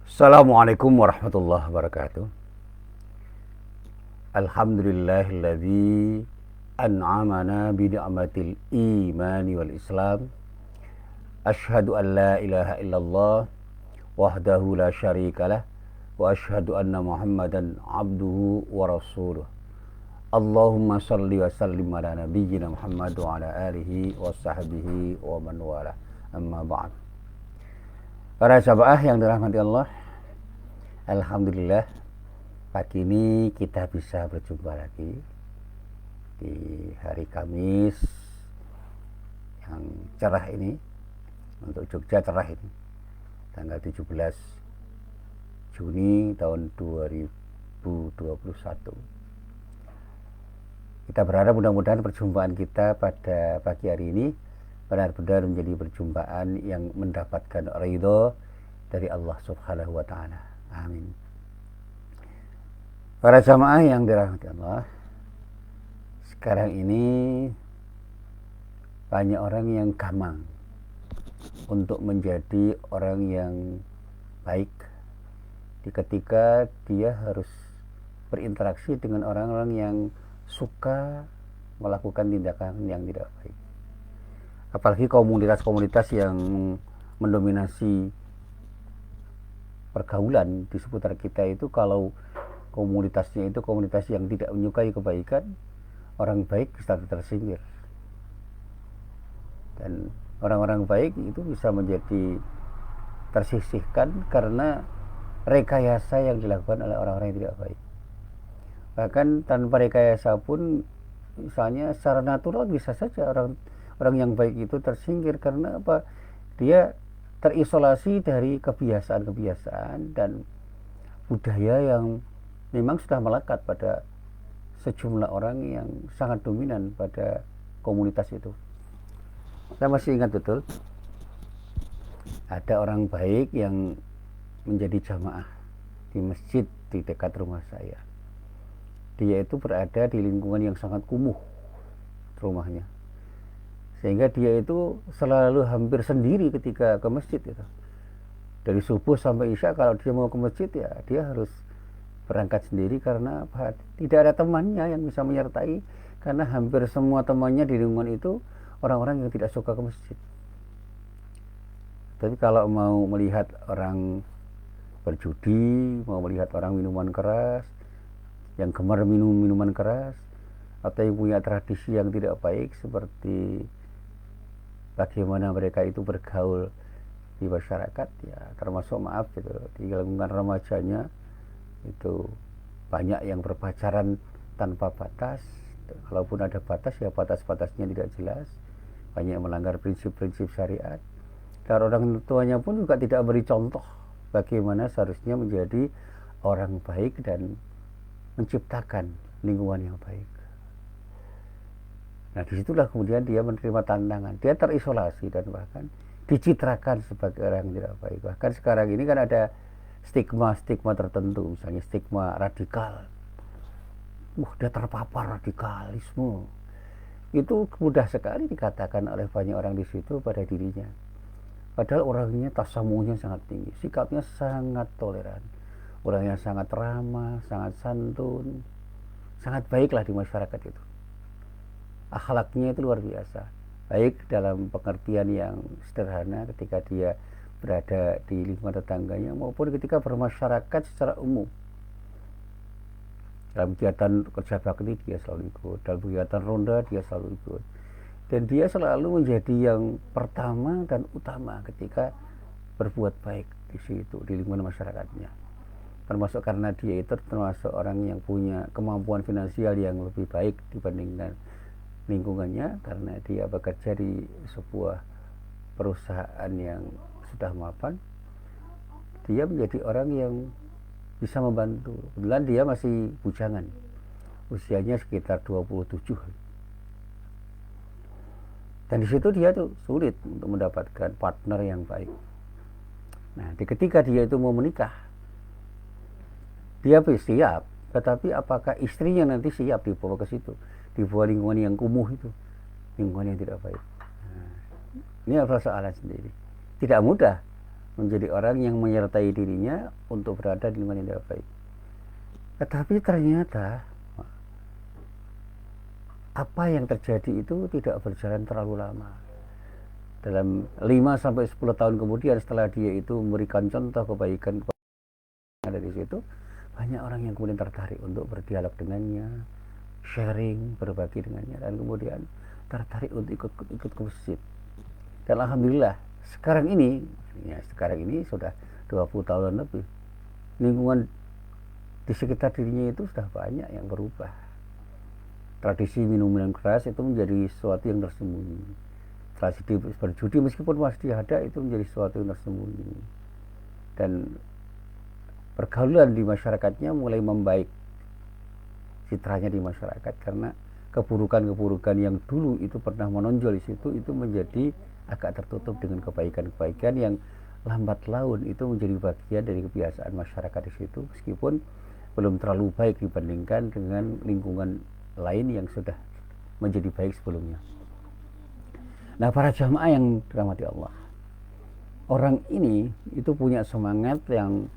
Assalamualaikum warahmatullahi wabarakatuh. Alhamdulillahilladzi an'amana bi ni'matil imani wal islam. Asyhadu an la ilaha illallah wahdahu la syarikalah wa asyhadu anna Muhammadan abduhu wa rasuluh. Allahumma salli wa sallim ala nabiyyina Muhammad wa ala alihi wa sahbihi wa man wala. Amma ba'd. Para jamaah yang dirahmati Allah, alhamdulillah pagi ini kita bisa berjumpa lagi di hari Kamis yang cerah ini, untuk Jogja cerah ini, tanggal 17 Juni tahun 2021. Kita berharap mudah-mudahan perjumpaan kita pada pagi hari ini benar-benar menjadi perjumpaan yang mendapatkan ridho dari Allah Subhanahu wa Ta'ala. Amin. Para jamaah yang dirahmati Allah, sekarang ini banyak orang yang gamang untuk menjadi orang yang baik ketika dia harus berinteraksi dengan orang-orang yang suka melakukan tindakan yang tidak baik. Apalagi komunitas-komunitas yang mendominasi pergaulan di seputar kita itu, kalau komunitasnya itu komunitas yang tidak menyukai kebaikan, orang baik bisa tersingkir. Dan orang-orang baik itu bisa menjadi tersisihkan karena rekayasa yang dilakukan oleh orang-orang yang tidak baik. Bahkan tanpa rekayasa pun, misalnya secara natural bisa saja orang yang baik itu tersingkir. Karena apa? Dia terisolasi dari kebiasaan-kebiasaan dan budaya yang memang sudah melekat pada sejumlah orang yang sangat dominan pada komunitas itu. Saya masih ingat betul, ada orang baik yang menjadi jamaah di masjid di dekat rumah saya. Dia itu berada di lingkungan yang sangat kumuh rumahnya, sehingga dia itu selalu hampir sendiri ketika ke masjid itu. Dari subuh sampai isya kalau dia mau ke masjid, ya dia harus berangkat sendiri. Karena apa? Tidak ada temannya yang bisa menyertai, karena hampir semua temannya di lingkungan itu orang-orang yang tidak suka ke masjid. Tapi kalau mau melihat orang berjudi, mau melihat orang minuman keras, yang gemar minum minuman keras, atau yang punya tradisi yang tidak baik seperti bagaimana mereka itu bergaul di masyarakat, ya termasuk maaf gitu, di lingkungan remajanya itu banyak yang berpacaran tanpa batas. Kalaupun ada batas, ya batas-batasnya tidak jelas, banyak yang melanggar prinsip-prinsip syariat. Dan orang tuanya pun juga tidak beri contoh bagaimana seharusnya menjadi orang baik dan menciptakan lingkungan yang baik. Nah, disitulah kemudian dia menerima tantangan. Dia terisolasi dan bahkan dicitrakan sebagai orang yang tidak baik. Bahkan sekarang ini kan ada stigma-stigma tertentu, misalnya stigma radikal. Dia terpapar radikalisme. Itu mudah sekali dikatakan oleh banyak orang di situ pada dirinya. Padahal orangnya tasamuhnya sangat tinggi, sikapnya sangat toleran, orangnya sangat ramah, sangat santun, sangat baiklah di masyarakat itu. Akhlaknya itu luar biasa, baik dalam pengertian yang sederhana ketika dia berada di lingkungan tetangganya, maupun ketika bermasyarakat secara umum. Dalam kegiatan kerja bakti dia selalu ikut, dalam kegiatan ronda dia selalu ikut, dan dia selalu menjadi yang pertama dan utama ketika berbuat baik di situ, di lingkungan masyarakatnya. Termasuk karena dia itu termasuk orang yang punya kemampuan finansial yang lebih baik dibandingkan lingkungannya, karena dia bekerja di sebuah perusahaan yang sudah mapan. Dia menjadi orang yang bisa membantu. Kebetulan dia masih bujangan, usianya sekitar 27. Dan di situ dia tuh sulit untuk mendapatkan partner yang baik. Nah, ketika dia itu mau menikah, dia siap, tetapi apakah istrinya nanti siap dibawa ke situ, dibawa lingkungan yang kumuh itu, lingkungan yang tidak baik? Nah, ini adalah persoalan sendiri. Tidak mudah menjadi orang yang menyertai dirinya untuk berada di lingkungan yang tidak baik. Tetapi ternyata apa yang terjadi itu tidak berjalan terlalu lama. Dalam 5-10 tahun kemudian setelah dia itu memberikan contoh kebaikan yang ada di situ, banyak orang yang kemudian tertarik untuk berdialog dengannya, sharing, berbagi dengannya, dan kemudian tertarik untuk ikut ke masjid. Dan alhamdulillah sekarang ini sudah 20 tahun lebih, lingkungan di sekitar dirinya itu sudah banyak yang berubah. Tradisi minum keras itu menjadi sesuatu yang tersembunyi. Tradisi berjudi meskipun masih ada, itu menjadi sesuatu yang tersembunyi. Dan pergaulan di masyarakatnya mulai membaik citranya di masyarakat, karena keburukan-keburukan yang dulu itu pernah menonjol di situ itu menjadi agak tertutup dengan kebaikan-kebaikan yang lambat laun itu menjadi bagian dari kebiasaan masyarakat di situ, meskipun belum terlalu baik dibandingkan dengan lingkungan lain yang sudah menjadi baik sebelumnya. Nah, para jamaah yang dirahmati Allah, orang ini itu punya semangat yang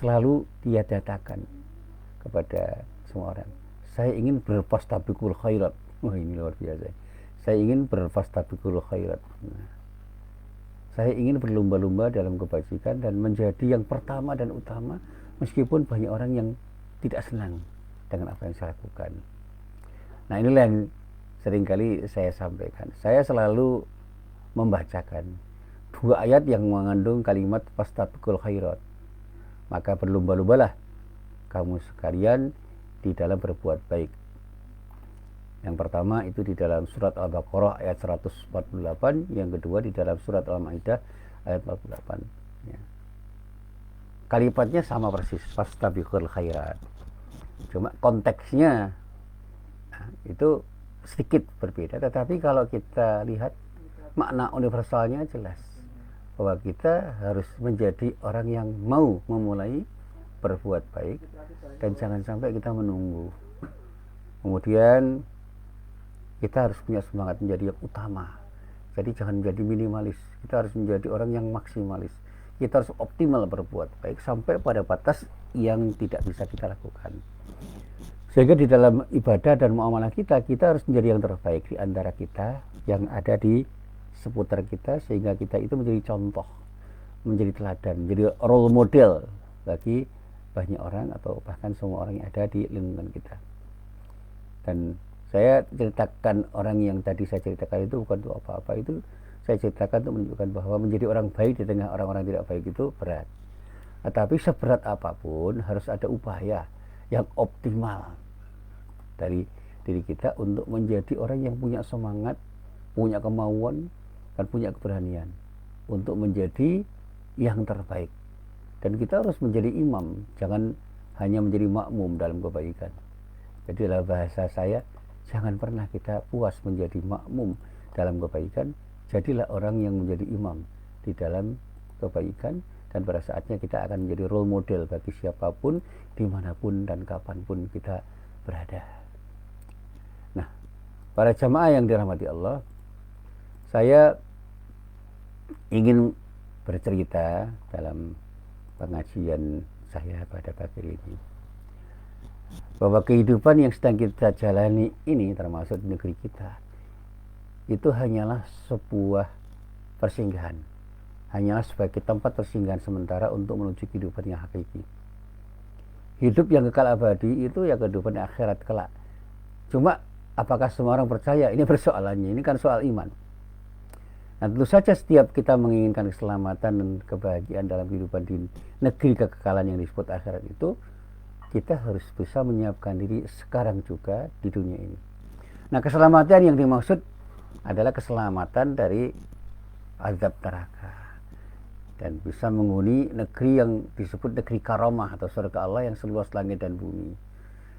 selalu dia datakan kepada semua orang. Saya ingin berfastabiqul khairat. Wah, ini luar biasa. Saya ingin berfastabiqul khairat. Nah, saya ingin berlomba-lomba dalam kebajikan dan menjadi yang pertama dan utama, meskipun banyak orang yang tidak senang dengan apa yang saya lakukan. Nah, inilah yang seringkali saya sampaikan. Saya selalu membacakan 2 ayat yang mengandung kalimat fastabiqul khairat. Maka berlomba-lombalah kamu sekalian di dalam berbuat baik. Yang pertama itu di dalam surat Al-Baqarah ayat 148, yang kedua di dalam surat Al-Maidah ayat 48. Ya. Kalimatnya sama persis, fastabiqul khairat. Cuma konteksnya itu sedikit berbeda, tetapi kalau kita lihat makna universalnya jelas, bahwa kita harus menjadi orang yang mau memulai berbuat baik dan jangan sampai kita menunggu. Kemudian kita harus punya semangat menjadi yang utama, jadi jangan menjadi minimalis, kita harus menjadi orang yang maksimalis. Kita harus optimal berbuat baik sampai pada batas yang tidak bisa kita lakukan, sehingga di dalam ibadah dan muamalah kita harus menjadi yang terbaik di antara kita yang ada di seputar kita, sehingga kita itu menjadi contoh, menjadi teladan, menjadi role model bagi banyak orang atau bahkan semua orang yang ada di lingkungan kita. Dan saya ceritakan orang yang tadi saya ceritakan itu bukan untuk apa-apa, itu saya ceritakan untuk menunjukkan bahwa menjadi orang baik di tengah orang-orang tidak baik itu berat. Tetapi seberat apapun harus ada upaya yang optimal dari diri kita untuk menjadi orang yang punya semangat, punya kemauan, dan punya keberanian untuk menjadi yang terbaik. Dan kita harus menjadi imam, jangan hanya menjadi makmum dalam kebaikan. Jadi dalam bahasa saya, jangan pernah kita puas menjadi makmum dalam kebaikan, jadilah orang yang menjadi imam di dalam kebaikan, dan pada saatnya kita akan menjadi role model bagi siapapun, dimanapun dan kapanpun kita berada. Nah, para jamaah yang dirahmati Allah, saya ingin bercerita dalam pengajian saya pada pagi ini bahwa kehidupan yang sedang kita jalani ini, termasuk di negeri kita, itu hanyalah sebuah persinggahan, hanyalah sebagai tempat persinggahan sementara untuk menuju kehidupan yang hakiki. Hidup yang kekal abadi itu ya kehidupan akhirat kelak. Cuma apakah semua orang percaya? Ini persoalannya, ini kan soal iman. Nah, tentu saja setiap kita menginginkan keselamatan dan kebahagiaan dalam kehidupan di negeri kekekalan yang disebut akhirat itu, kita harus bisa menyiapkan diri sekarang juga di dunia ini. Nah, keselamatan yang dimaksud adalah keselamatan dari azab neraka dan bisa menghuni negeri yang disebut negeri karamah atau surga Allah yang seluas langit dan bumi.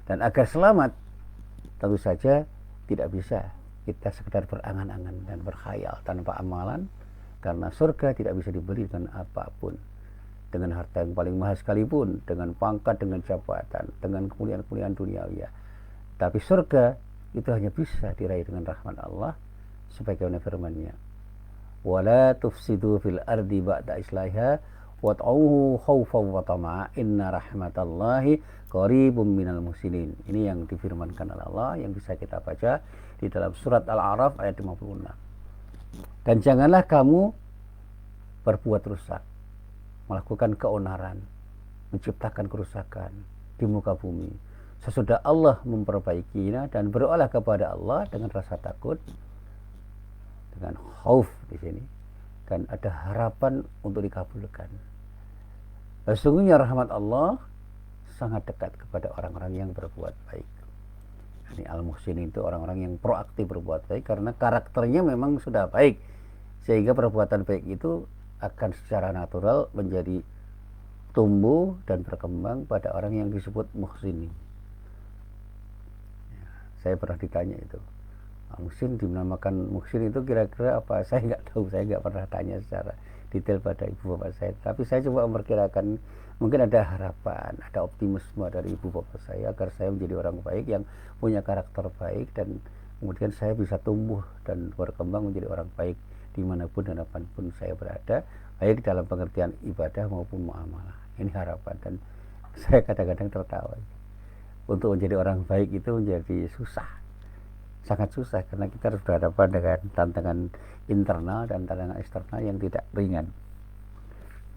Dan agar selamat, tentu saja tidak bisa kita sekedar berangan-angan dan berkhayal tanpa amalan, karena surga tidak bisa dibeli dengan apapun, dengan harta yang paling mahal sekalipun, dengan pangkat, dengan jabatan, dengan kemuliaan-kemuliaan duniawi. Tapi surga itu hanya bisa diraih dengan rahmat Allah, sebagaimana firman-Nya, wala tufsidu fil ardi ba'da islahiha wad'uhu khaufan wa tama'a inna rahmatallahi qaribum minal muhsinin. Ini yang difirmankan oleh Allah yang bisa kita baca di dalam surat Al-A'raf ayat 56. Dan janganlah kamu berbuat rusak, melakukan keonaran, menciptakan kerusakan di muka bumi. Sesudah Allah memperbaikinya, dan berdoalah kepada Allah dengan rasa takut, dengan khauf di sini, dan ada harapan untuk dikabulkan. Sesungguhnya rahmat Allah sangat dekat kepada orang-orang yang berbuat baik. Ini al-muhsinin itu orang-orang yang proaktif berbuat baik karena karakternya memang sudah baik, sehingga perbuatan baik itu akan secara natural menjadi tumbuh dan berkembang pada orang yang disebut muhsinin. Saya pernah ditanya itu, muhsin dinamakan muhsin itu kira-kira apa? Saya nggak tahu, saya nggak pernah tanya secara detail pada ibu bapak saya. Tapi saya coba memperkirakan mungkin ada harapan, ada optimisme dari ibu bapak saya agar saya menjadi orang baik yang punya karakter baik, dan kemudian saya bisa tumbuh dan berkembang menjadi orang baik dimanapun dan kapanpun saya berada, baik dalam pengertian ibadah maupun muamalah. Ini harapan, dan saya kadang-kadang tertawa. Untuk menjadi orang baik itu menjadi susah, sangat susah, karena kita harus berhadapan dengan tantangan internal dan tantangan eksternal yang tidak ringan.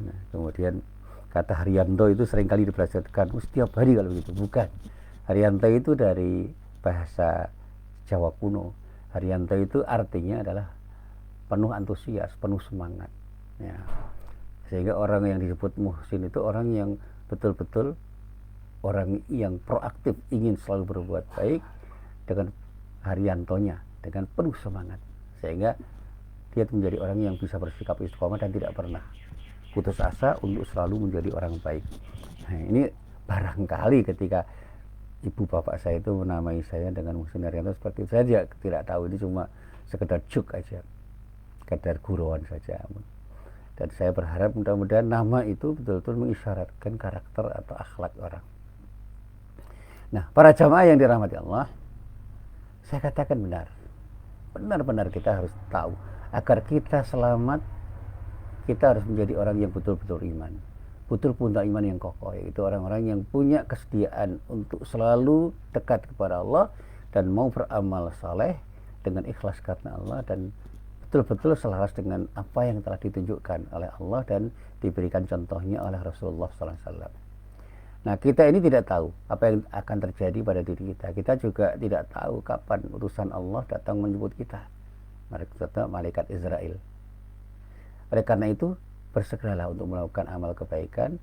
Nah, kemudian kata Haryanto itu seringkali dipelajarkan setiap hari kalau begitu. Bukan. Haryanto itu dari bahasa Jawa kuno. Haryanto itu artinya adalah penuh antusias, penuh semangat. Ya. Sehingga orang yang disebut muhsin itu orang yang betul-betul orang yang proaktif, ingin selalu berbuat baik dengan Haryantonya, dengan penuh semangat, sehingga dia menjadi orang yang bisa bersikap istiqomah dan tidak pernah putus asa untuk selalu menjadi orang baik. Nah, ini barangkali ketika ibu bapak saya itu menamai saya dengan Muhsin Haryanto seperti itu, saya tidak tahu, ini cuma sekedar juk aja, sekedar gurauan saja. Dan saya berharap mudah-mudahan nama itu betul-betul mengisyaratkan karakter atau akhlak orang. Nah, para jamaah yang dirahmati Allah, saya katakan benar-benar kita harus tahu, agar kita selamat, kita harus menjadi orang yang betul-betul iman, betul punya iman yang kokoh, yaitu orang-orang yang punya kesediaan untuk selalu dekat kepada Allah dan mau beramal saleh dengan ikhlas karena Allah, dan betul-betul selaras dengan apa yang telah ditunjukkan oleh Allah dan diberikan contohnya oleh Rasulullah SAW. Nah, kita ini tidak tahu apa yang akan terjadi pada diri kita. Kita juga tidak tahu kapan utusan Allah datang menjemput kita, malaikat Israel. Oleh karena itu, bersegeralah untuk melakukan amal kebaikan,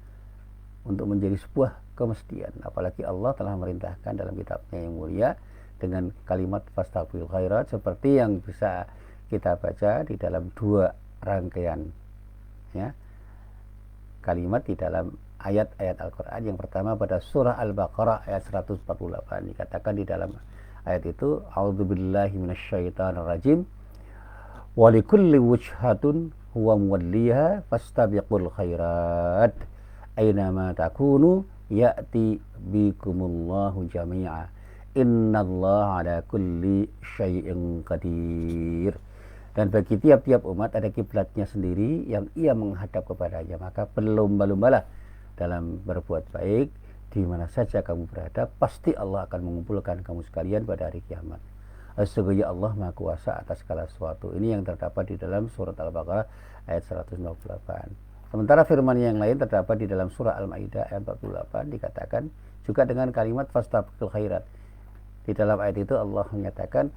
untuk menjadi sebuah kemestian. Apalagi Allah telah merintahkan dalam kitabnya yang mulia dengan kalimat fastabiqul khairat, seperti yang bisa kita baca di dalam dua rangkaian ya, kalimat di dalam ayat-ayat Al-Quran. Yang pertama pada surah Al-Baqarah ayat 148, dikatakan di dalam ayat itu, a'udzubillahi minasyaitonirrajim, wa likulli wujhatun huwa muwalliha fastabiqul khairat aynama takunu ya'ti bikumullahu jami'a innallaha ala kulli syai'in qadir. Dan bagi tiap-tiap umat ada kiblatnya sendiri yang ia menghadap kepadanya, maka berlomba-lombalah dalam berbuat baik di mana saja kamu berada, pasti Allah akan mengumpulkan kamu sekalian pada hari kiamat. Sesungguhnya Allah Maha Kuasa atas segala sesuatu. Ini yang terdapat di dalam surat Al-Baqarah ayat 158. Sementara firman yang lain terdapat di dalam surah Al-Maidah ayat 48, dikatakan juga dengan kalimat fastabiqul khairat. Di dalam ayat itu Allah menyatakan,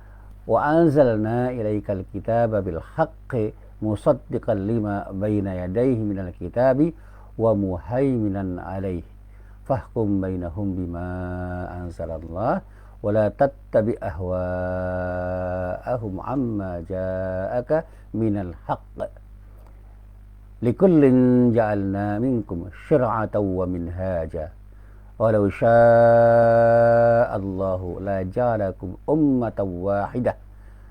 wa anzalna ilaikal kitaba bil haqqi musaddiqan lima baina yadayhi minal kitabi wa muhaiminan alaih fahkum bainahum bima anzalallah wa la tattabi ahwa'ahum amma ja'aka minal haqq likullin ja'alna minkum syir'atan wa minhaja walau sya'allahu la ja'alakum ummatan wahidah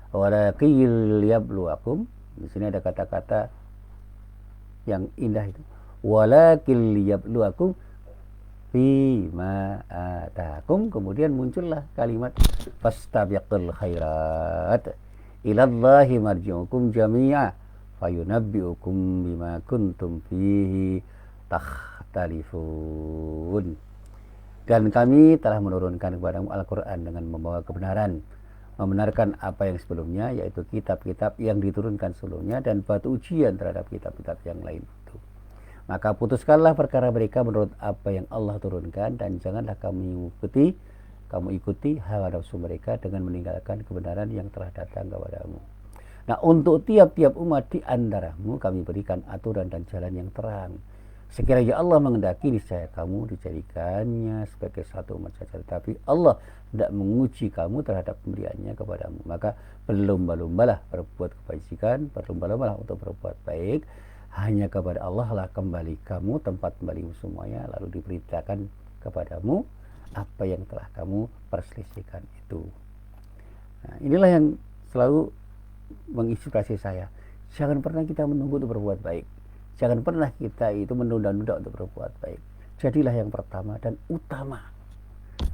walakin liyabluwakum. Di sini ada kata-kata yang indah itu, walakin liyabluwakum bima atakum. Kemudian muncullah kalimat fastabiqul khairat ilallahi marji'ukum jami'a fayunabbi'ukum bima kuntum fihi takhtalifun. Dan kami telah menurunkan kepadamu Al-Quran dengan membawa kebenaran, membenarkan apa yang sebelumnya, yaitu kitab-kitab yang diturunkan sebelumnya dan batu ujian terhadap kitab-kitab yang lain itu. Maka putuskanlah perkara mereka menurut apa yang Allah turunkan, dan janganlah kamu ikuti hawa nafsu mereka dengan meninggalkan kebenaran yang telah datang kepadamu. Nah, untuk tiap-tiap umat di antaramu kami berikan aturan dan jalan yang terang. Sekiranya Allah mengendaki, niscaya kamu dijadikannya sebagai satu umat saja. Tapi Allah tidak menguji kamu terhadap pemberiannya kepadamu. Maka berlomba-lombalah berbuat kebajikan, berlomba-lombalah untuk berbuat baik. Hanya kepada Allah lah kembali kamu, tempat kembalimu semuanya. Lalu diberitakan kepadamu apa yang telah kamu perselisihkan itu. Nah, inilah yang selalu menginspirasi saya. Jangan pernah kita menunggu untuk berbuat baik. Jangan pernah kita itu menunda-nunda untuk berbuat baik. Jadilah yang pertama dan utama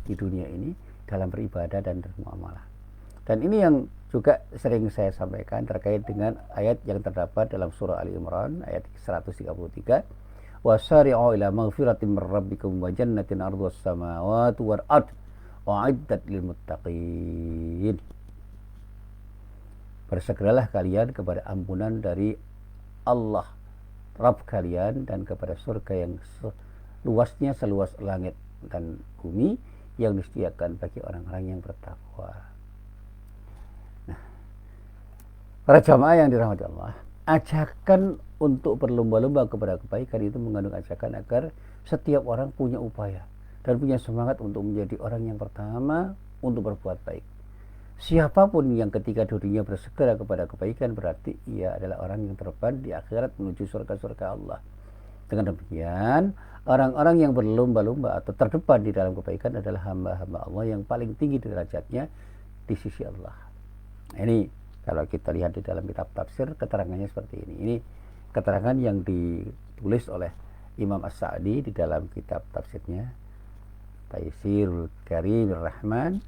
di dunia ini dalam beribadah dan bermuamalah. Dan ini yang juga sering saya sampaikan terkait dengan ayat yang terdapat dalam surah Ali Imran ayat 133. Wasari'u ila maghfiratin mir rabbikum wa jannatin 'arduhas samawati wal ard wa'iddat lil muttaqin. Bersegeralah kalian kepada ampunan dari Allah Rabb kalian dan kepada surga yang luasnya seluas langit dan bumi yang disediakan bagi orang-orang yang bertakwa. Nah, para jamaah yang dirahmati Allah, ajakan untuk berlomba-lomba kepada kebaikan itu mengandung ajakan agar setiap orang punya upaya dan punya semangat untuk menjadi orang yang pertama untuk berbuat baik. Siapapun yang ketika dirinya bersegera kepada kebaikan berarti ia adalah orang yang terdepan di akhirat menuju surga-surga Allah. Dengan demikian, orang-orang yang berlomba-lomba atau terdepan di dalam kebaikan adalah hamba-hamba Allah yang paling tinggi derajatnya di sisi Allah. Ini kalau kita lihat di dalam kitab tafsir keterangannya seperti ini. Ini keterangan yang ditulis oleh Imam As-Sa'di di dalam kitab tafsirnya Taisirul Karimir Rahman,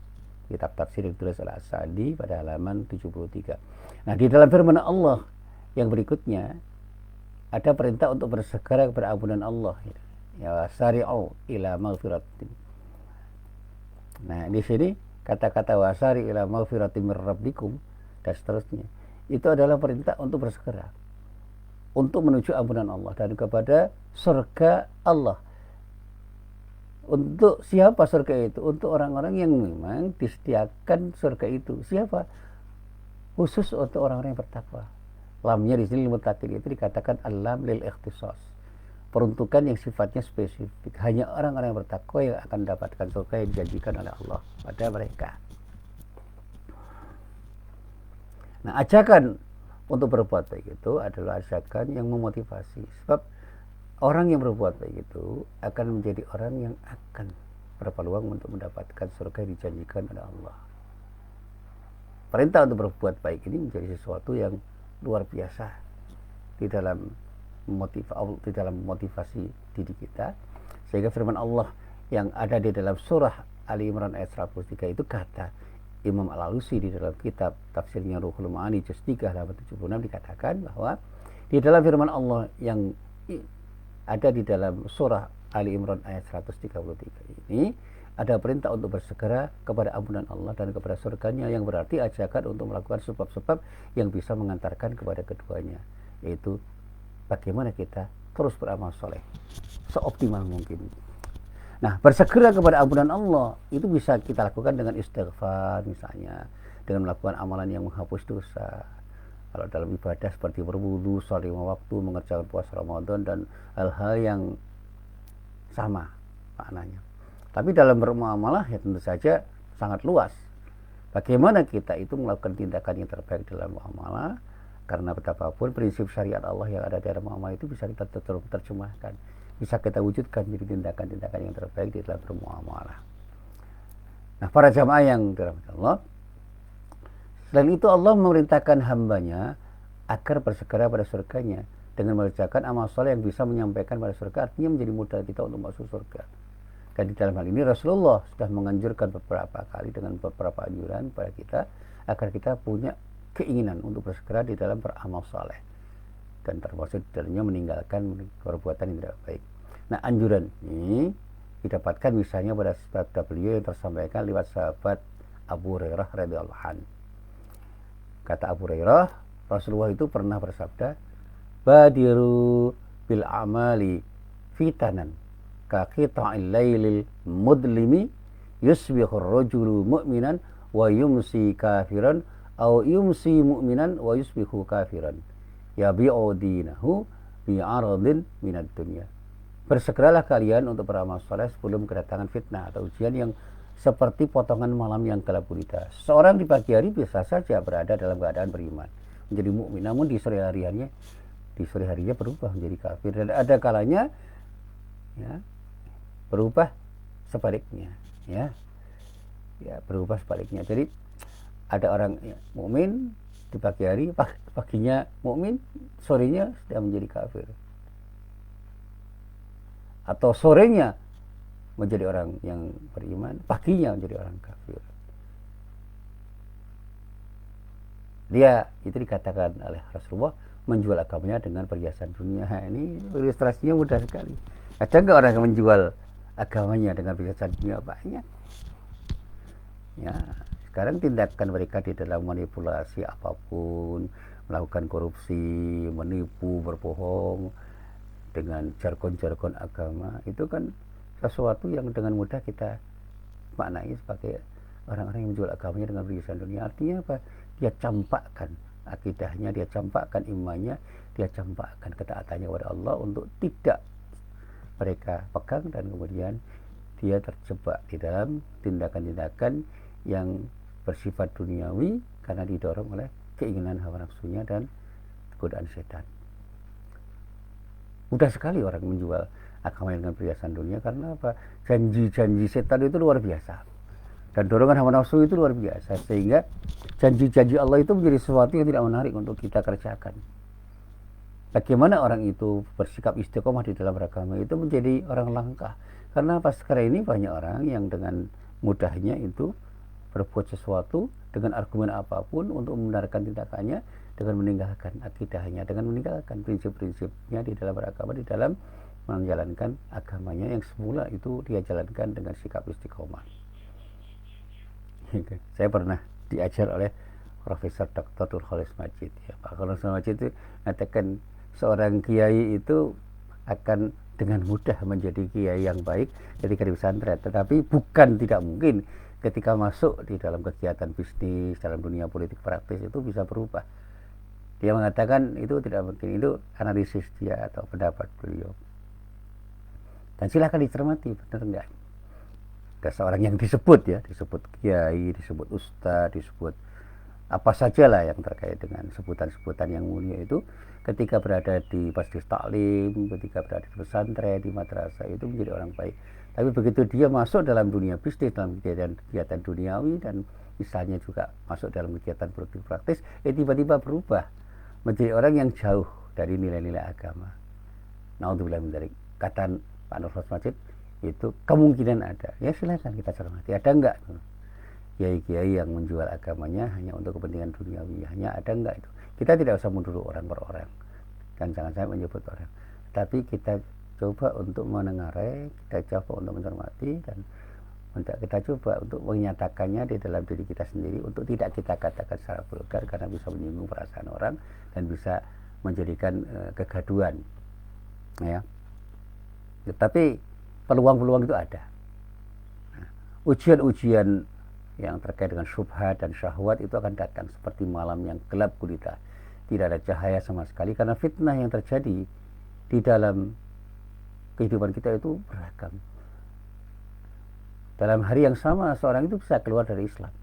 kitab tafsir yang ditulis oleh As-Sa'di pada halaman 73. Nah, di dalam firman Allah yang berikutnya ada perintah untuk bersegera kepada ampunan Allah. Ya, sari'u ila maghfiratin. Nah, di sini kata-kata wasari ila maghfiratin mir rabbikum dan seterusnya. Itu adalah perintah untuk bersegera untuk menuju ampunan Allah dan kepada surga Allah. Untuk siapa surga itu? Untuk orang-orang yang memang disediakan surga itu. Siapa? Khusus untuk orang-orang yang bertakwa. Lamnya di sini muttaqin itu dikatakan alam lil ikhtisas. Peruntukan yang sifatnya spesifik. Hanya orang-orang yang bertakwa yang akan mendapatkan surga yang dijanjikan oleh Allah pada mereka. Nah, ajakan untuk berbuat baik itu adalah ajakan yang memotivasi. Sebab orang yang berbuat baik itu akan menjadi orang yang akan berpeluang untuk mendapatkan surga yang dijanjikan oleh Allah. Perintah untuk berbuat baik ini menjadi sesuatu yang luar biasa di dalam motivasi diri kita. Sehingga firman Allah yang ada di dalam surah Ali Imran ayat 103 itu kata Imam Al-Alusi di dalam kitab tafsirnya Ruhul Ma'ani juz 3 halaman 76 dikatakan bahwa di dalam firman Allah yang ada di dalam surah Ali Imran ayat 133 ini ada perintah untuk bersegera kepada ampunan Allah dan kepada surganya, yang berarti ajakan untuk melakukan sebab-sebab yang bisa mengantarkan kepada keduanya, yaitu bagaimana kita terus beramal soleh seoptimal mungkin. Nah, bersegera kepada ampunan Allah itu bisa kita lakukan dengan istighfar misalnya, dengan melakukan amalan yang menghapus dosa. Kalau dalam ibadah seperti berwudu, sholat 5 waktu, mengerjakan puasa Ramadan dan hal-hal yang sama maknanya. Tapi dalam bermuamalah ya tentu saja sangat luas. Bagaimana kita itu melakukan tindakan yang terbaik dalam muamalah, karena betapapun prinsip syariat Allah yang ada di dalam muamalah itu bisa kita terjemahkan, bisa kita wujudkan jadi tindakan-tindakan yang terbaik di dalam bermuamalah. Nah, para jamaah yang dirahmati Allah, selain itu Allah memerintahkan hambanya agar bersegera pada surganya dengan mengerjakan amal soleh yang bisa menyampaikan pada surga, artinya menjadi modal kita untuk masuk surga. Dan di dalam hal ini Rasulullah sudah menganjurkan beberapa kali dengan beberapa anjuran pada kita agar kita punya keinginan untuk bersegera di dalam beramal soleh, dan termasuk di dalamnya meninggalkan perbuatan yang tidak baik. Nah, anjuran ini didapatkan misalnya pada sabda beliau yang tersampaikan lewat sahabat Abu Hurairah radhiyallahu anhu. Kata Abu Hurairah, Rasulullah itu pernah bersabda, "Badiru bil amali fitanan ka qita'il lailil mudlimi yusbihur rajulu mu'minan wa yumsi kafiran aw yumsi mu'minan wa yusbihu kafiran yabi'u dinahu bi'aradin minad dunya." Bersegeralah kalian untuk beramal saleh sebelum kedatangan fitnah atau ujian yang seperti potongan malam yang gelap gulita. Seorang di pagi hari bisa saja berada dalam keadaan beriman, menjadi mukmin, namun di sore harinya berubah menjadi kafir, dan ada kalanya ya berubah sebaliknya, ya berubah sebaliknya. Jadi ada orang ya, mukmin di pagi hari, paginya mukmin, sorenya sudah menjadi kafir, atau sorenya menjadi orang yang beriman, paginya menjadi orang kafir. Dia itu dikatakan oleh Rasulullah menjual agamanya dengan perhiasan dunia. Ini ilustrasinya mudah sekali. Ada nggak orang yang menjual agamanya dengan perhiasan dunia? Banyak. Ya, sekarang tindakan mereka di dalam manipulasi apapun, melakukan korupsi, menipu, berbohong dengan jargon-jargon agama, itu kan sesuatu yang dengan mudah kita maknai sebagai orang-orang yang menjual agamanya dengan perhiasan dunia. Artinya apa? Dia campakkan akidahnya, dia campakkan imannya, dia campakkan ketaatannya kepada Allah untuk tidak mereka pegang, dan kemudian dia terjebak di dalam tindakan-tindakan yang bersifat duniawi karena didorong oleh keinginan hawa nafsunya dan godaan setan. Mudah sekali orang menjual agama dengan perhiasan dunia, karena apa? Janji-janji setan itu luar biasa, dan dorongan hawa nafsu itu luar biasa, sehingga janji-janji Allah itu menjadi sesuatu yang tidak menarik untuk kita kerjakan. Bagaimana orang itu bersikap istiqomah di dalam beragama itu menjadi orang langka, karena pas sekarang ini banyak orang yang dengan mudahnya itu berbuat sesuatu dengan argumen apapun untuk membenarkan tindakannya, dengan meninggalkan akidahnya, dengan meninggalkan prinsip-prinsipnya di dalam beragama, di dalam menjalankan agamanya yang semula itu dia jalankan dengan sikap istiqomah. Saya pernah diajar oleh Profesor Dr. Nurholis Majid, ya, Pak Nurholis Majid itu mengatakan seorang kiai itu akan dengan mudah menjadi kiai yang baik ketika di pesantren, tetapi bukan tidak mungkin ketika masuk di dalam kegiatan bisnis, dalam dunia politik praktis itu bisa berubah. Dia mengatakan itu tidak mungkin, itu analisis dia atau pendapat beliau. Dan silakan dicermati, benar enggak? Ada seorang yang disebut kiai, disebut ustadz, disebut apa sajalah yang terkait dengan sebutan-sebutan yang mulia itu, ketika berada di majelis taklim, ketika berada di pesantren, di madrasah, itu menjadi orang baik. Tapi begitu dia masuk dalam dunia bisnis, dalam kegiatan duniawi, dan misalnya juga masuk dalam kegiatan politik praktis, tiba-tiba berubah menjadi orang yang jauh dari nilai-nilai agama. Naudzubillah min dzalik. Kata Pak Nurholis Majid, itu kemungkinan ada. Ya silakan kita cermati, ada enggak kiai-kiai yang menjual agamanya hanya untuk kepentingan duniawi, hanya ada enggak itu? Kita tidak usah menuduh orang per orang, dan jangan sampai menyebut orang, tapi kita coba untuk menengarai, kita coba untuk mencermati, dan kita coba untuk menyatakannya di dalam diri kita sendiri, untuk tidak kita katakan secara vulgar karena bisa menyinggung perasaan orang dan bisa menjadikan kegaduhan, ya. Tetapi peluang-peluang itu ada. Nah, ujian-ujian yang terkait dengan syubhat dan syahwat itu akan datang seperti malam yang gelap gulita, tidak ada cahaya sama sekali, karena fitnah yang terjadi di dalam kehidupan kita itu beragam. Dalam hari yang sama seorang itu bisa keluar dari Islam,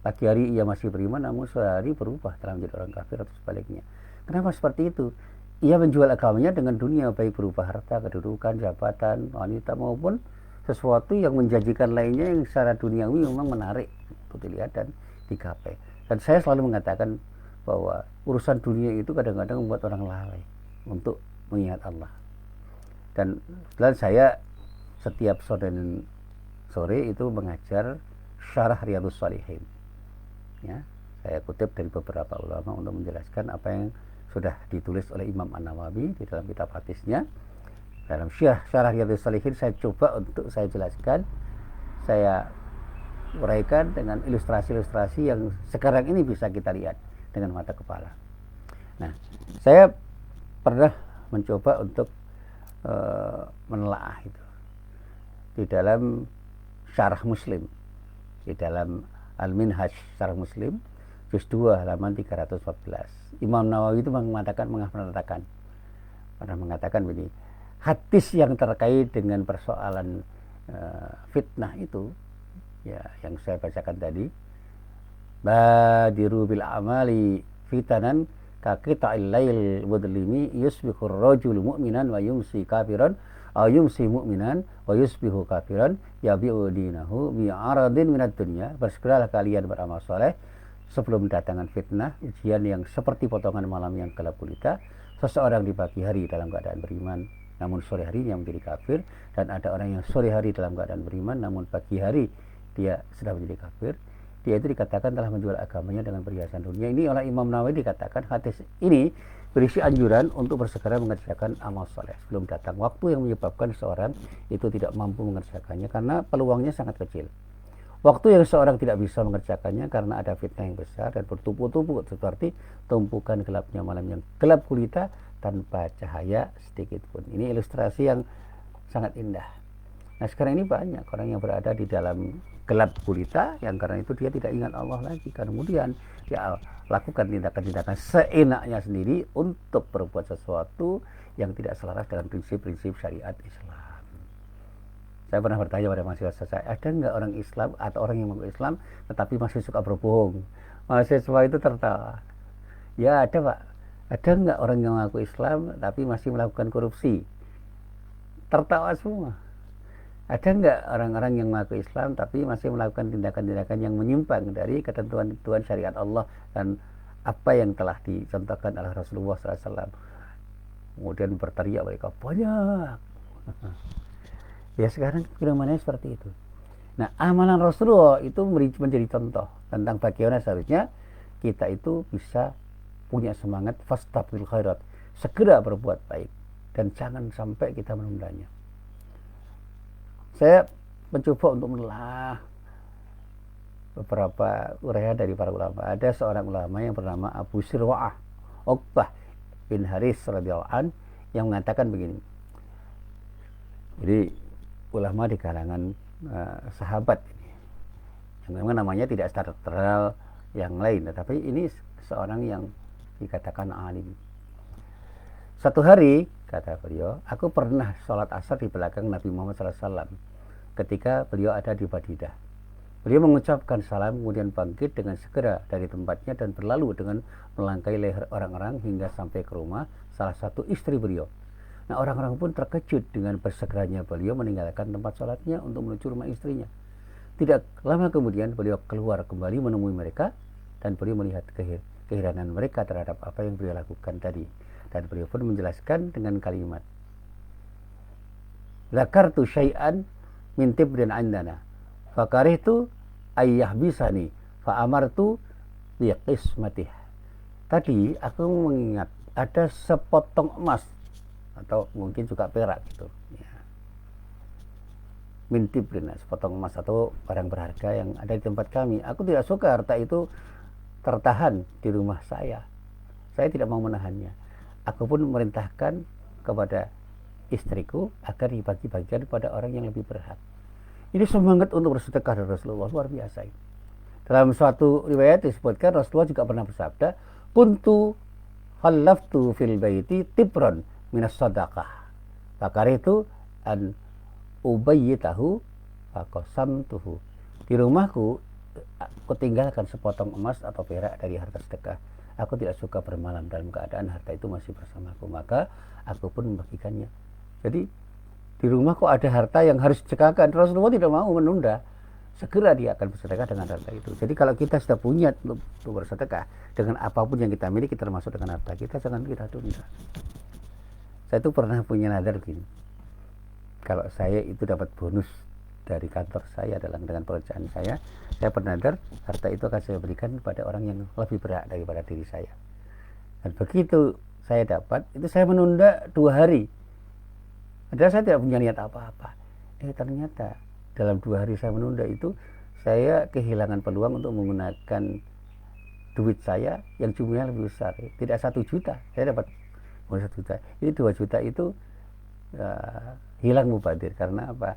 pagi hari ia masih beriman, namun sore hari berubah telah menjadi orang kafir atau sebaliknya. Kenapa seperti itu? Ia menjual agamanya dengan dunia, baik berupa harta, kedudukan, jabatan, wanita, maupun sesuatu yang menjanjikan lainnya yang secara duniawi memang menarik untuk dilihat dan digapai. Dan saya selalu mengatakan bahwa urusan dunia itu kadang-kadang membuat orang lalai untuk mengingat Allah. Dan saya setiap sore itu mengajar syarah Riyadhus Shalihin. Ya, saya kutip dari beberapa ulama untuk menjelaskan apa yang sudah ditulis oleh Imam An-Nawawi di dalam kitab hadisnya. Dalam syarah Riyadhus Shalihin saya coba untuk saya jelaskan, saya uraikan dengan ilustrasi-ilustrasi yang sekarang ini bisa kita lihat dengan mata kepala. Nah, saya pernah mencoba untuk menelaah itu di dalam syarah Muslim, di dalam Al-Minhaj Syarah Muslim juz 2 halaman 314. Imam Nawawi itu pernah mengatakan begini, hadis yang terkait dengan persoalan fitnah itu ya yang saya bacakan tadi, badiru bil amali fitanan ka qita'il lail mudlimi yusbihur rajulu mu'minan wa yumsi kafiran aw yumsi mu'minan wa yusbihu kafiran yabi'u dinahu bi aradin minad dunya. Bersegeralah kalian beramal soleh sebelum datangkan fitnah, ujian yang seperti potongan malam yang gelap gulita. Seseorang di pagi hari dalam keadaan beriman, namun sore harinya menjadi kafir, dan ada orang yang sore hari dalam keadaan beriman, namun pagi hari dia sudah menjadi kafir. Dia itu dikatakan telah menjual agamanya dengan perhiasan dunia. Ini oleh Imam Nawawi dikatakan hadis ini berisi anjuran untuk bersegera mengerjakan amal soleh sebelum datang waktu yang menyebabkan seorang itu tidak mampu mengerjakannya karena peluangnya sangat kecil. Waktu yang seorang tidak bisa mengerjakannya karena ada fitnah yang besar dan bertumpuk-tumpuk seperti tumpukan gelapnya malam yang gelap gulita tanpa cahaya sedikit pun. Ini ilustrasi yang sangat indah. Nah, sekarang ini banyak orang yang berada di dalam gelap gulita yang karena itu dia tidak ingat Allah lagi. Kemudian dia lakukan tindakan-tindakan seenaknya sendiri untuk berbuat sesuatu yang tidak selaras dengan prinsip-prinsip syariat Islam. Saya pernah bertanya pada mahasiswa saya, ada nggak orang Islam atau orang yang mengaku Islam tetapi masih suka berbohong? Mahasiswa itu tertawa. Ya ada Pak. Ada nggak orang yang mengaku Islam tapi masih melakukan korupsi? Tertawa semua. Ada nggak orang-orang yang mengaku Islam tapi masih melakukan tindakan-tindakan yang menyimpang dari ketentuan-ketentuan syariat Allah dan apa yang telah dicontohkan oleh Rasulullah SAW? Kemudian berteriak mereka, banyak. Ya sekarang firman-Nya seperti itu. Nah, amalan Rasulullah itu menjadi contoh tentang bagaimana seharusnya kita itu bisa punya semangat fastabil khairat, segera berbuat baik dan jangan sampai kita menundanya. Saya mencoba untuk menelaah beberapa uraian dari para ulama. Ada seorang ulama yang bernama Abu Sirwa'ah Uqbah bin Haris radhiyallahu an yang mengatakan begini. Jadi ulama di kalangan sahabat ini, yang memang namanya tidak terkenal yang lain, tetapi ini seorang yang dikatakan alim. Satu hari, kata beliau, aku pernah sholat asar di belakang Nabi Muhammad SAW ketika beliau ada di Badidah. Beliau mengucapkan salam, kemudian bangkit dengan segera dari tempatnya dan berlalu dengan melangkai leher orang-orang hingga sampai ke rumah salah satu istri beliau. Nah, orang-orang pun terkejut dengan bersegeranya beliau meninggalkan tempat sholatnya untuk menuju rumah istrinya. Tidak lama kemudian beliau keluar kembali menemui mereka dan beliau melihat keheranan mereka terhadap apa yang beliau lakukan tadi. Dan beliau pun menjelaskan dengan kalimat, "Zakartu syai'an min tibrin andana, fakarihtu ayyah bisani, fa'amartu biqismatih." Tadi aku mengingat ada sepotong emas atau mungkin juga perak gitu ya. Mintibrin, sepotong emas atau barang berharga yang ada di tempat kami. Aku tidak suka harta itu tertahan di rumah saya. Saya tidak mau menahannya. Aku pun memerintahkan kepada istriku agar dibagi-bagikan kepada orang yang lebih berhak. Ini semangat untuk bersedekah dari Rasulullah luar biasa ini. Dalam suatu riwayat disebutkan Rasulullah juga pernah bersabda, "Kuntu khallaftu fil baiti tibran minas sadaqah, fakaritu an ubayyitahu faqasamtuhu." Di rumahku aku tinggalkan sepotong emas atau perak dari harta sedekah. Aku tidak suka bermalam dalam keadaan harta itu masih bersamaku, maka aku pun membagikannya. Jadi di rumahku ada harta yang harus disedekahkan. Rasulullah tidak mau menunda, segera dia akan bersedekah dengan harta itu. Jadi kalau kita sudah punya untuk bersedekah dengan apapun yang kita miliki termasuk dengan harta kita, jangan kita tunda. Saya tuh pernah punya nadar gini, kalau saya itu dapat bonus dari kantor saya dengan pekerjaan saya bernadar harta itu akan saya berikan kepada orang yang lebih berhak daripada diri saya. Dan begitu saya dapat, itu saya menunda 2 hari. Padahal saya tidak punya niat apa-apa. Ternyata dalam 2 hari saya menunda itu, saya kehilangan peluang untuk menggunakan duit saya yang jumlahnya lebih besar. Tidak 1 juta, saya dapat 1 juta. Ini 2 juta itu hilang mubadir. Karena apa?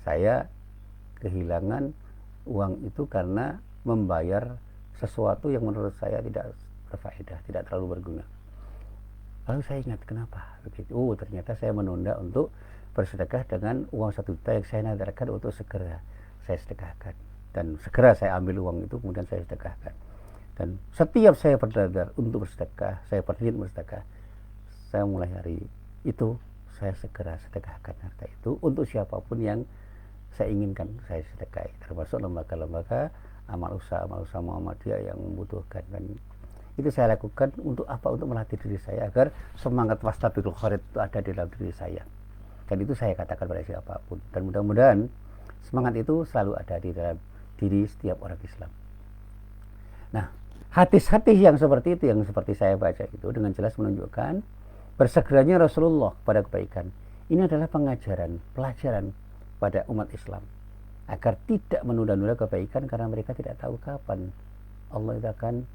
Saya kehilangan uang itu karena membayar sesuatu yang menurut saya tidak berfaedah, tidak terlalu berguna. Lalu saya ingat, kenapa begitu? Ternyata saya menunda untuk bersedekah dengan uang 1 juta yang saya nadarkan untuk segera saya sedekahkan, dan segera saya ambil uang itu kemudian saya sedekahkan. Dan setiap saya bernadar untuk bersedekah, saya berniat bersedekah, saya mulai hari itu saya segera sedekahkan harta itu untuk siapapun yang saya inginkan saya sedekahi, termasuk lembaga-lembaga amal usaha Muhammadiyah yang membutuhkan. Dan itu saya lakukan untuk apa? Untuk melatih diri saya agar semangat fastabiqul khairat itu ada di dalam diri saya. Dan itu saya katakan pada siapapun, dan mudah-mudahan semangat itu selalu ada di dalam diri setiap orang Islam. Nah, hadis-hadis yang seperti itu, yang seperti saya baca itu, dengan jelas menunjukkan bersegeranya Rasulullah pada kebaikan. Ini adalah pengajaran, pelajaran pada umat Islam agar tidak menunda-nunda kebaikan, karena mereka tidak tahu kapan Allah itu akan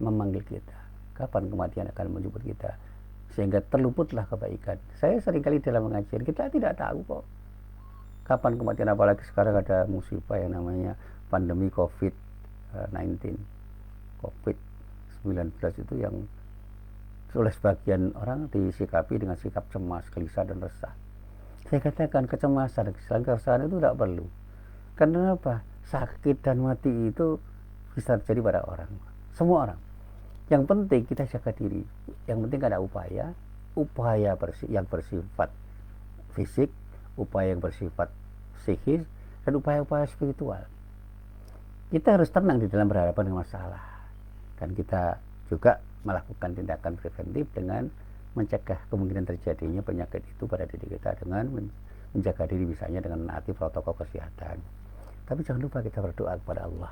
memanggil kita, kapan kematian akan menjemput kita, sehingga terluputlah kebaikan. Saya seringkali dalam mengajar, kita tidak tahu kok kapan kematian, apalagi sekarang ada musibah yang namanya pandemi COVID-19 itu yang oleh sebagian orang disikapi dengan sikap cemas, gelisah, dan resah. Saya katakan kecemasan, keresahan itu tidak perlu. Karena apa? Sakit dan mati itu bisa terjadi pada orang, semua orang. Yang penting kita jaga diri. Yang penting ada upaya yang bersifat fisik, upaya yang bersifat psikis, dan upaya-upaya spiritual. Kita harus tenang di dalam berhadapan dengan masalah. Dan kita juga melakukan tindakan preventif dengan mencegah kemungkinan terjadinya penyakit itu pada diri kita dengan menjaga diri, misalnya dengan menaati protokol kesehatan. Tapi jangan lupa kita berdoa kepada Allah.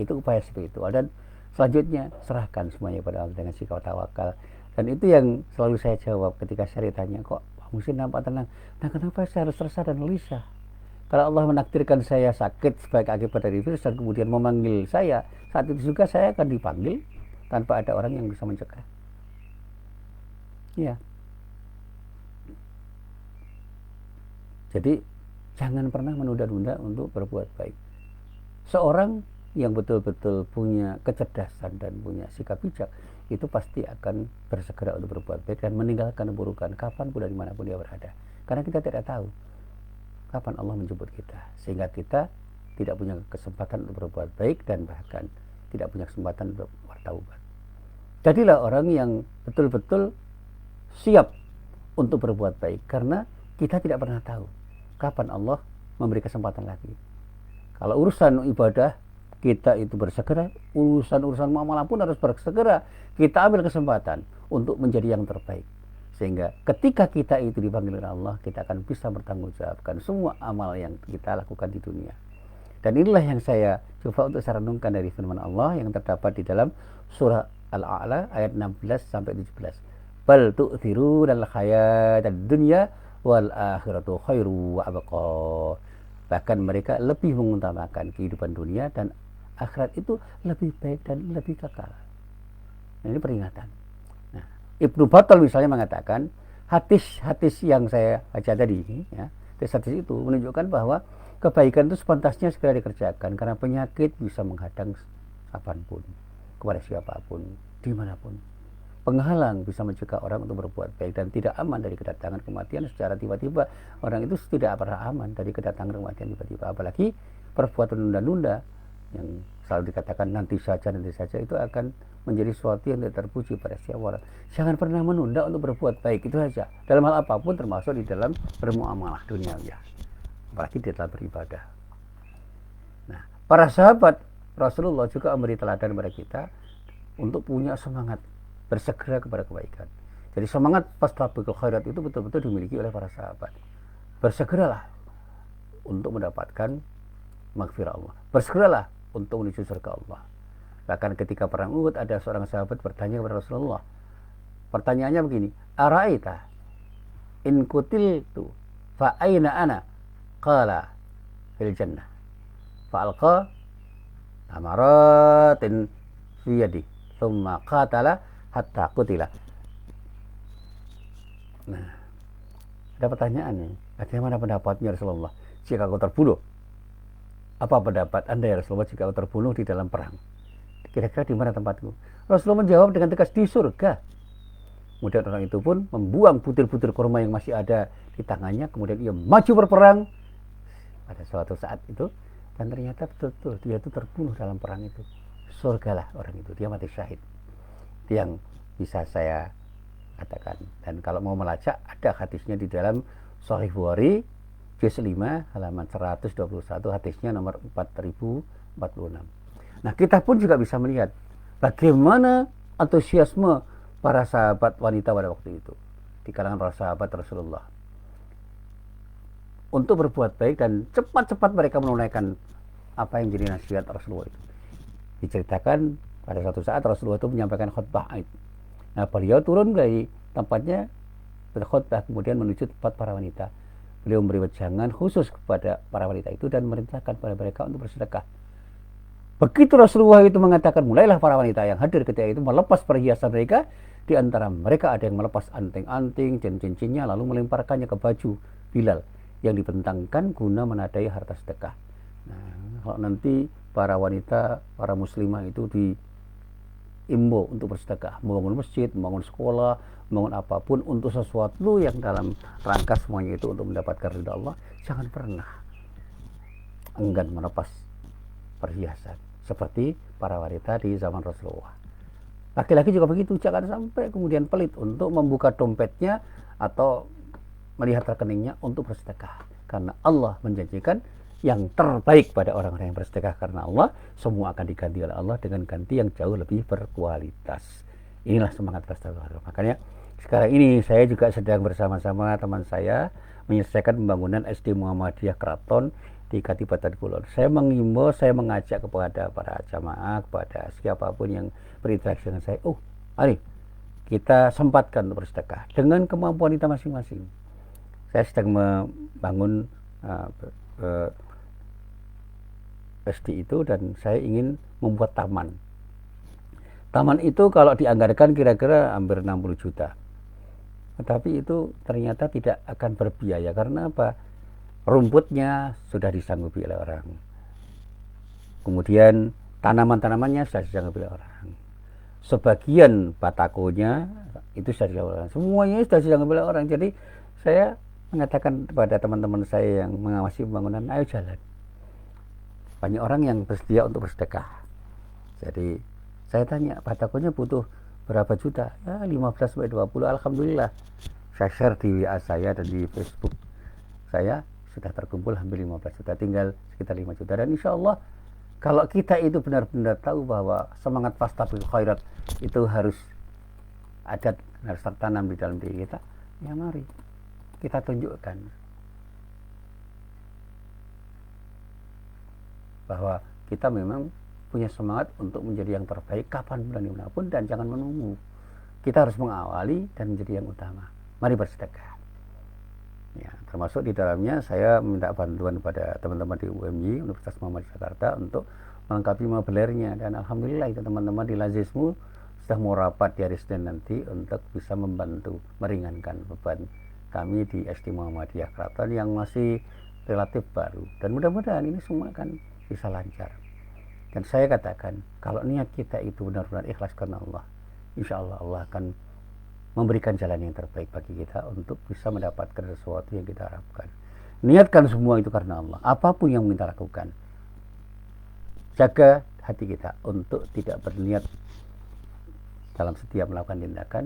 Itu upaya spiritual. Dan selanjutnya serahkan semuanya pada Allah dengan sikap tawakal. Dan itu yang selalu saya jawab ketika saya ditanya, kok Pak Muhsin nampak tenang? Nah, kenapa saya harus resah dan gelisah? Kalau Allah menakdirkan saya sakit sebagai akibat dari virus dan kemudian memanggil saya, saat itu juga saya akan dipanggil tanpa ada orang yang bisa mencegah. Ya. Jadi jangan pernah menunda-nunda untuk berbuat baik. Seorang yang betul-betul punya kecerdasan dan punya sikap bijak, itu pasti akan bersegera untuk berbuat baik dan meninggalkan keburukan kapanpun dan dimanapun dia berada. Karena kita tidak tahu kapan Allah menjemput kita, sehingga kita tidak punya kesempatan untuk berbuat baik dan bahkan tidak punya kesempatan untuk bertaubat. Jadilah orang yang betul-betul siap untuk berbuat baik, karena kita tidak pernah tahu kapan Allah memberi kesempatan lagi. Kalau urusan ibadah kita itu bersegera, urusan muamalah pun harus bersegera kita ambil kesempatan untuk menjadi yang terbaik, sehingga ketika kita itu dipanggil oleh Allah, kita akan bisa bertanggung jawabkan semua amal yang kita lakukan di dunia. Dan inilah yang saya coba untuk saya renungkan dari firman Allah yang terdapat di dalam surah Al-A'la ayat 16 sampai 17. Bal tu'thirunal hayatad dunya wal akhiratu khairu wa abqa. Bahkan mereka lebih mengutamakan kehidupan dunia, dan akhirat itu lebih baik dan lebih kekal. Nah, ini peringatan. Nah, Ibnu Battal misalnya mengatakan, hadis-hadis yang saya baca tadi, ya, hadis itu menunjukkan bahwa kebaikan itu sepantasnya segera dikerjakan, karena penyakit bisa menghadang kapanpun, kepada siapapun, dimanapun. Penghalang bisa mencegah orang untuk berbuat baik, dan tidak aman dari kedatangan kematian secara tiba-tiba. Orang itu tidak pernah aman dari kedatangan kematian tiba-tiba. Apalagi perbuatan nunda-nunda yang selalu dikatakan nanti saja, itu akan menjadi sesuatu yang tidak terpuji pada setiap orang. Jangan pernah menunda untuk berbuat baik, itu saja. Dalam hal apapun, termasuk di dalam bermuamalah duniawi, apalagi di dalam beribadah. Nah, para sahabat Rasulullah juga memberi teladan kepada kita untuk punya semangat bersegera kepada kebaikan. Jadi semangat fastabiqul khairat itu betul-betul dimiliki oleh para sahabat. Bersegeralah untuk mendapatkan maghfirah Allah. Bersegeralah untuk menuju surga Allah. Bahkan ketika perang Uhud, ada seorang sahabat bertanya kepada Rasulullah. Pertanyaannya begini, Ara'aita in kutiltu fa aina ana? Qala fil jannah. Fa alqa amaratin fi yadi thumma qatala hatta qutila. Nah, ada pertanyaan nih, bagaimana pendapatnya Rasulullah jika kau terbunuh? Apa pendapat Anda ya Rasulullah jika kau terbunuh di dalam perang? Kira-kira di mana tempatku? Rasulullah menjawab dengan tegas, di surga. Kemudian orang itu pun membuang butir-butir kurma yang masih ada di tangannya. Kemudian ia maju berperang pada suatu saat itu. Dan ternyata betul-betul dia itu terbunuh dalam perang itu. Surgalah orang itu, dia mati syahid. Itu yang bisa saya katakan. Dan kalau mau melacak, ada hadisnya di dalam Sahih Bukhari juz 5 halaman 121, hadisnya nomor 4046. Nah, kita pun juga bisa melihat bagaimana antusiasme para sahabat wanita pada waktu itu di kalangan para sahabat Rasulullah untuk berbuat baik, dan cepat-cepat mereka menunaikan apa yang jadi nasihat Rasulullah itu. Diceritakan pada suatu saat Rasulullah itu menyampaikan khutbah Aid. Nah, beliau turun dari tempatnya berkhutbah kemudian menuju tempat para wanita. Beliau memberi wejangan khusus kepada para wanita itu dan memerintahkan kepada mereka untuk bersedekah. Begitu Rasulullah itu mengatakan, mulailah para wanita yang hadir ketika itu melepas perhiasan mereka. Di antara mereka ada yang melepas anting-anting, cincin-cincinnya, lalu melemparkannya ke baju Bilal yang dibentangkan guna menadai harta sedekah. Nah, kalau nanti para wanita, para muslimah itu diimbau untuk bersedekah, membangun masjid, membangun sekolah, membangun apapun untuk sesuatu yang dalam rangka semuanya itu untuk mendapatkan ridha Allah, jangan pernah enggan melepas perhiasan seperti para wanita di zaman Rasulullah. Laki-laki juga begitu, jangan sampai kemudian pelit untuk membuka dompetnya atau melihat rekeningnya untuk bersedekah, karena Allah menjanjikan yang terbaik pada orang-orang yang bersedekah karena Allah, semua akan diganti oleh Allah dengan ganti yang jauh lebih berkualitas. Inilah semangat bersedekah. Makanya sekarang ini saya juga sedang bersama-sama teman saya menyelesaikan pembangunan SD Muhammadiyah Keraton di Kadipaten Kulon. Saya mengimbau, saya mengajak kepada para jamaah, kepada siapapun yang berinteraksi dengan saya, mari kita sempatkan untuk bersedekah dengan kemampuan kita masing-masing. Saya sedang membangun SD itu, dan saya ingin membuat taman. Taman itu kalau dianggarkan kira-kira hampir 60 juta. Tetapi itu ternyata tidak akan berbiaya, karena apa? Rumputnya sudah disanggupi oleh orang. Kemudian tanaman-tanamannya sudah disanggupi oleh orang. Sebagian batakonya itu sudah disanggupi oleh orang. Semuanya sudah disanggupi oleh orang. Jadi saya mengatakan kepada teman-teman saya yang mengawasi pembangunan, ayo jalan. Banyak orang yang bersedia untuk bersedekah. Jadi saya tanya, batakonya butuh berapa juta? Ya 15-20. Alhamdulillah. Saya share di WA saya dan di Facebook saya, sudah terkumpul hampir 15 juta, tinggal sekitar 5 juta. Dan insya Allah kalau kita itu benar-benar tahu bahwa semangat fastabiqul khairat itu harus ada, harus tertanam di dalam diri kita, ya mari kita tunjukkan bahwa kita memang punya semangat untuk menjadi yang terbaik kapanpun dan dimanapun, dan jangan menunggu. Kita harus mengawali dan menjadi yang utama. Mari bersedekah. Ya, termasuk di dalamnya saya meminta bantuan kepada teman-teman di UMY Universitas Muhammadiyah Jakarta untuk melengkapi mobilernya, dan alhamdulillah itu teman-teman di Lazismu sudah mau rapat di hari Senin nanti untuk bisa membantu meringankan beban kami di SD Muhammadiyah Keraton yang masih relatif baru, dan mudah-mudahan ini semua akan bisa lancar. Dan saya katakan, kalau niat kita itu benar-benar ikhlas karena Allah, insya Allah Allah akan memberikan jalan yang terbaik bagi kita untuk bisa mendapatkan sesuatu yang kita harapkan. Niatkan semua itu karena Allah, apapun yang kita lakukan. Jaga hati kita untuk tidak berniat dalam setiap melakukan tindakan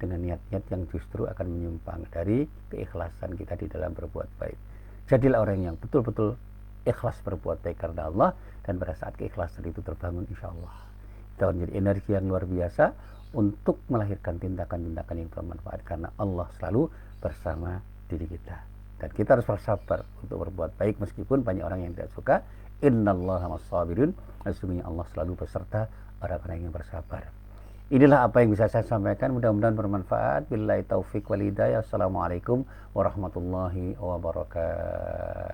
dengan niat-niat yang justru akan menyimpang dari keikhlasan kita di dalam berbuat baik. Jadilah orang yang betul-betul ikhlas berbuat baik karena Allah, dan pada saat keikhlasan itu terbangun, insya Allah itu akan menjadi energi yang luar biasa untuk melahirkan tindakan-tindakan yang bermanfaat, karena Allah selalu bersama diri kita. Dan kita harus bersabar untuk berbuat baik meskipun banyak orang yang tidak suka. Innallaha ma'as sabirin, sesungguhnya Allah selalu beserta orang-orang yang bersabar. Inilah apa yang bisa saya sampaikan, mudah-mudahan bermanfaat. Billahi taufik wal hidayah. Assalamualaikum warahmatullahi wabarakatuh.